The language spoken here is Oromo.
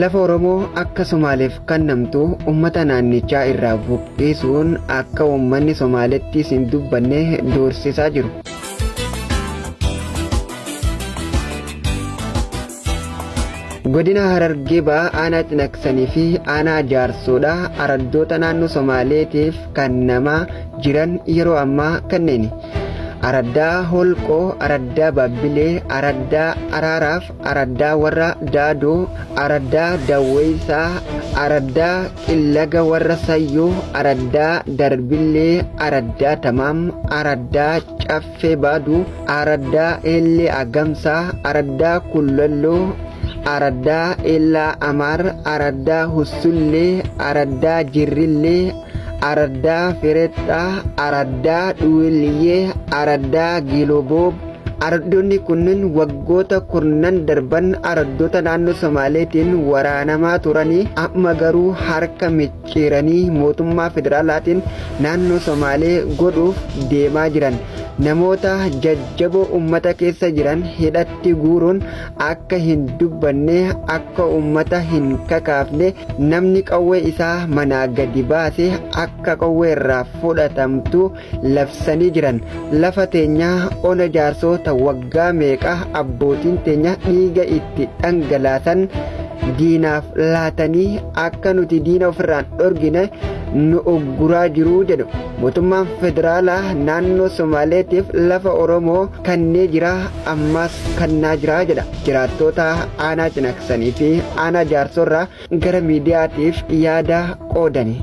Lafa Oromoo akka Somaaleef kennamtu uummata naannichaa irraa buqqisuun akka uummanni Somaaleettis hin dubbanne doorsisaa jiru. Godina Harargee Bahaa aanaa Cinaksanii fi aanaa Jaarsoodha araddoota naannoo Somaaleetiif kennamaa jiran yeroo ammaa kanneeni. Araddaa Holqoo, Araddaa Babbilee, Araddaa Araaraaf, Araddaa warra Daadoo, Araddaa Dawweessaa, Araddaa Qillaga warra Sayyoo, Araddaa Darbillee, Araddaa Tamaam, Araddaa Caffee Baaduu, Araddaa Eellee Agamsaa, Araddaa Kullalloo, Araddaa Eelaa Amaar, Araddaa Hussullee, Araddaa Jirrillee, Araddaa Ferexaa, Araddaa Dhuwiliyyee, Araddaa Giloboob. Araddoonni kunniin waggoota kurnan darban araddoota naannoo Somaaleetiin waraanamaa turanii amma garuu harka micciiranii mootummaa federaalaatiin naannoo Somaalee godhuuf deemaa jiran. Namoota jajjaboo uummata keessa jiran hidhatti guuruun akka hin dubbanne akka uummata hin kakaafne namni qawwee isaa manaa gadi baase akka qawwee irraa fudhatamtu labsanii jiran. Lafa teenyaa ona Jaarsoo waggaa meeqa abbootiin teenya dhiiga itti dhangalaasan diinaaf laatanii akka nuti diina ofirraan dhorgine nu ogguraa jiru jedhu. Mootummaan federaalaa naannoo Somaaleetiif lafa Oromoo kennee jira ammas kennaa jira jedha. Jiraattota aanaa Cinaksanii fi aanaa Jaarsoorraa gara miidiyaatiif yaada qoodani.